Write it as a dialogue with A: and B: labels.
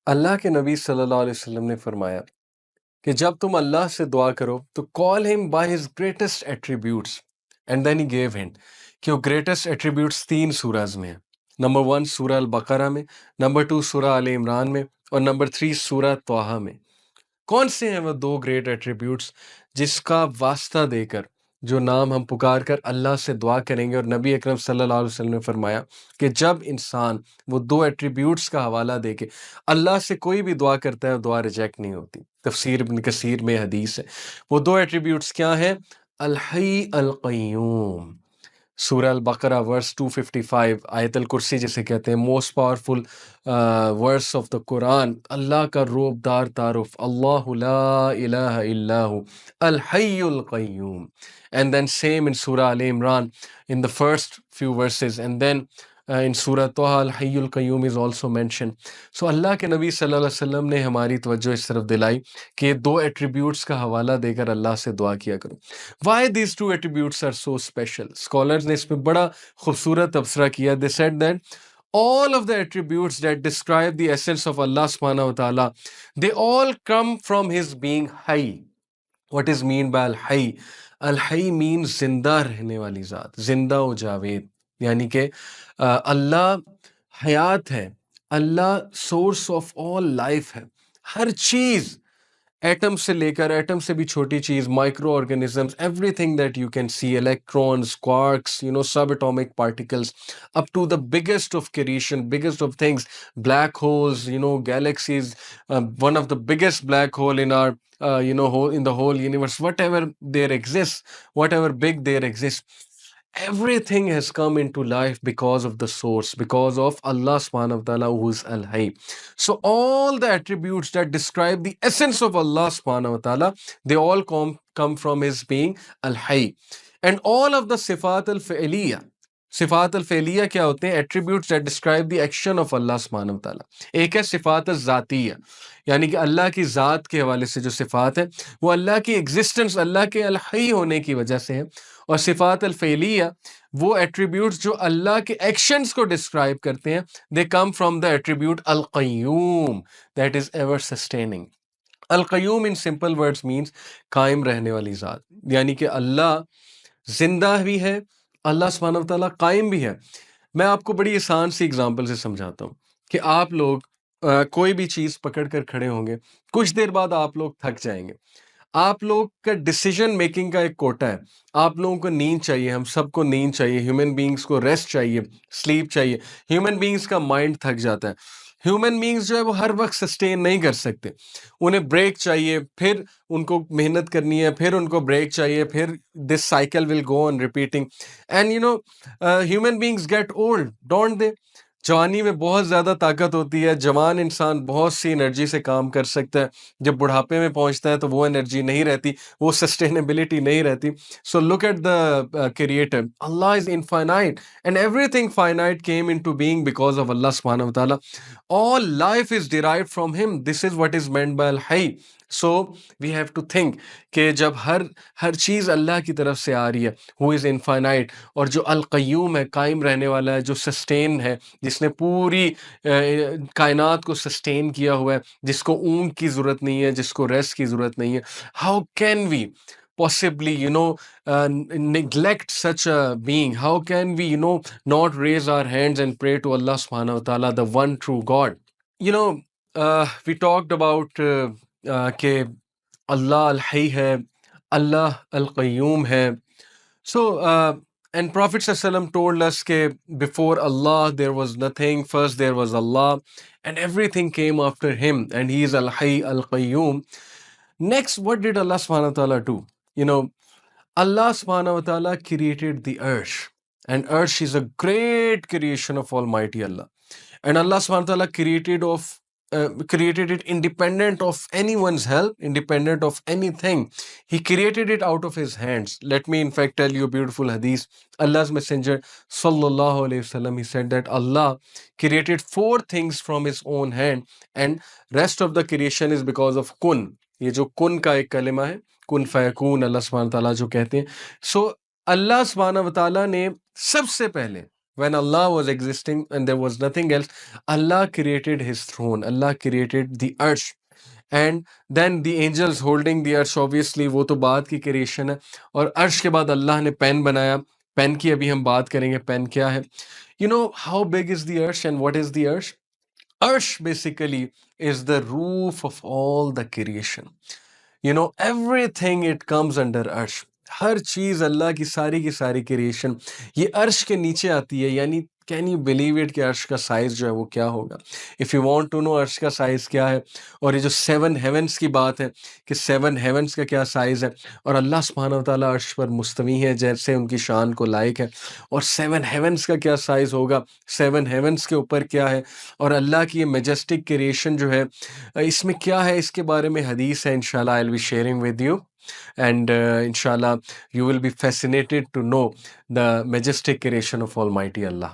A: अल्लाह के नबी सल्लल्लाहु अलैहि वसल्लम ने फरमाया कि जब तुम अल्लाह से दुआ करो तो call him by his greatest attributes and then he gave hint कि वो ग्रेटेस्ट एट्रीब्यूट्स 3 सूराज में है। नंबर 1 सूरह अल बकरा में, नंबर 2 सूरह आले इमरान में और नंबर 3 सूरह त्वाहा में। कौन से हैं वो 2 ग्रेट एट्रीब्यूट्स जिसका वास्ता देकर जो नाम हम पुकार कर अल्लाह से दुआ करेंगे। और नबी अकरम सल्लल्लाहु अलैहि वसल्लम ने फरमाया कि जब इंसान वो 2 एट्रीब्यूट्स का हवाला दे के अल्लाह से कोई भी दुआ करता है, दुआ रिजेक्ट नहीं होती। तफसीर इब्न कसीर में हदीस है। वो 2 एट्रीब्यूट्स क्या हैं? अल हई अल क़य्यूम, सूरह अल बकरा वर्स 255, आयतल कुर्सी जिसे कहते हैं, most powerful verse of the Quran. अल्लाह का रोबदार तारुफ, अल्लाहु ला इलाहा इल्लाहु अल हय्युल क़य्यूम। एंड देन सेम इन सूरह अल Imran in the first few verses, and then in Surah Taha Al Hayyul Qayyum is also mentioned. So अल्लाह के नबी सल्लल्लाहु अलैहि वसल्लम ने हमारी तवज्जो इस तरफ दिलाई कि 2 एट्रीब्यूट्स का हवाला देकर अल्लाह से दुआ किया करो। Why these 2 attributes are so special? Scholars ने इस पे बड़ा खूबसूरत तबसरा किया। They said that all of the attributes that describe the essence of Allah subhanahu wa ta'ala, they all come from his being high. What is mean by al-hayy? Al-hayy means जिंदा रहने वाली ज़ात, जिंदा व जावेद। यानी कि अल्लाह हयात है, अल्लाह सोर्स ऑफ ऑल लाइफ है। हर चीज़, एटम से लेकर एटम से भी छोटी चीज, micro organisms, everything that you can see, electrons, quarks, sub atomic particles, up to the biggest of creation, biggest of things, black holes, galaxies, one of the biggest black hole in our whole, in the whole universe, whatever there exists, whatever big there exists, everything has come into life because of the source, because of Allah subhanahu wa ta'ala, who is al-hayy. So all the attributes that describe the essence of Allah subhanahu wa ta'ala, they all come from his being al-hayy. And all of the sifat al-fi'liya, सिफात अल-फ़ेलिया क्या होते हैं? Attributes that describe the action of अल्लाह सुब्हानहू व तआला। एक है सिफात अज़-ज़ातिया, यानी कि अल्लाह की ज़ात के हवाले से जो सिफात है वो अल्लाह की एग्जिस्टेंस, अल्लाह के अल-हई होने की वजह से है। और सिफात अल-फ़ेलिया वो एट्रीब्यूट्स जो अल्लाह के एक्शंस को डिस्क्राइब करते हैं, they come from the attribute अल-क़य्यूम, दैट इज एवर सस्टेनिंग। अल-क़य्यूम इन सिंपल वर्ड्स मीन्स कायम रहने वाली ज़ात, यानी कि अल्लाह जिंदा भी है, अल्लाह सुब्हानहू व तआला कायम भी है। मैं आपको बड़ी आसान सी एग्जांपल से समझाता हूँ कि आप लोग कोई भी चीज़ पकड़ कर खड़े होंगे, कुछ देर बाद आप लोग थक जाएंगे। आप लोग का डिसीजन मेकिंग का एक कोटा है। आप लोगों को नींद चाहिए, हम सबको नींद चाहिए, ह्यूमन बीइंग्स को रेस्ट चाहिए, स्लीप चाहिए। ह्यूमन बीइंग्स का माइंड थक जाता है। ह्यूमन बीइंग्स जो है वो हर वक्त सस्टेन नहीं कर सकते, उन्हें ब्रेक चाहिए, फिर उनको मेहनत करनी है, फिर उनको ब्रेक चाहिए, फिर this cycle will go on repeating. And human beings get old, don't they? जवानी में बहुत ज़्यादा ताकत होती है, जवान इंसान बहुत सी एनर्जी से काम कर सकता है। जब बुढ़ापे में पहुंचता है तो वो एनर्जी नहीं रहती, वो सस्टेनेबिलिटी नहीं रहती। So look at the creator, अल्लाह is infinite and everything finite came into being because of अल्लाह सुब्हानहू व तआला। All life is derived from him, this is what is meant by अल हई। So we have to think कि जब हर चीज़ अल्लाह की तरफ से आ रही है, हु इज़ इनफाइनाइट, और जो अल क़य्यूम है, कायम रहने वाला है, जो सस्टेन है, जिसने पूरी कायनात को सस्टेन किया हुआ है, जिसको ऊँग की ज़रूरत नहीं है, जिसको रेस्ट की ज़रूरत नहीं है, how can we possibly neglect such a being? How can we not raise our hands and pray to Allah subhanahu wa ta'ala, the one true God? We talked about कि अल्लाह अल-हई है, अल्लाह अल-क़य्यूम है। So, and Prophet ﷺ told us that before Allah there was nothing, first there was Allah, and everything came after Him, and He is Al-Hayy Al-Qayyum. Next, what did Allah subhanahu wa ta'ala do? Allah subhanahu wa ta'ala created the earth, and earth is a great creation of Almighty Allah. And Allah subhanahu wa ta'ala created it independent of anyone's help, independent of anything. He created it out of his hands. Let me in fact tell you a beautiful hadith. Allah's Messenger sallallahu alaihi wasallam, he said that Allah created 4 things from his own hand, and rest of the creation is because of kun. ये जो कुन का एक कलिमा है, कुन फयकून, अल्लाह सुब्हानहू व तआला जो कहते हैं। सो अल्लाह सुब्हानहू व तआला ने सबसे पहले when Allah was existing and there was nothing else, Allah created his throne, Allah created the arsh, and then the angels holding the arsh, obviously वो तो बाद की creation है, और अर्श के बाद अल्लाह ने पेन बनाया. पेन की अभी हम बात करेंगे, पेन क्या है. You know how big is the arsh and what is the arsh? Arsh basically is the roof of all the creation. You know, everything it comes under अर्श. हर चीज अल्लाह की सारी क्रिएशन ये अर्श के नीचे आती है. यानी कैन यू बिलीव इट कि अर्श का साइज जो है वो क्या होगा. If you want to know अर्श का साइज क्या है, और ये जो 7 हेवंस की बात है कि 7 हेवंस का क्या साइज है, और अल्लाह सुब्हानहू व तआला अर्श पर मुस्तवी है जैसे उनकी शान को लायक है, और 7 हेवंस का क्या साइज होगा, 7 हेवंस के ऊपर क्या है, और अल्लाह की ये मेजेस्टिक क्रिएशन जो है इसमें क्या है, इसके बारे में हदीस है. इंशाल्लाह I will be sharing with you, and inshallah you will be fascinated to know the majestic creation of Almighty Allah.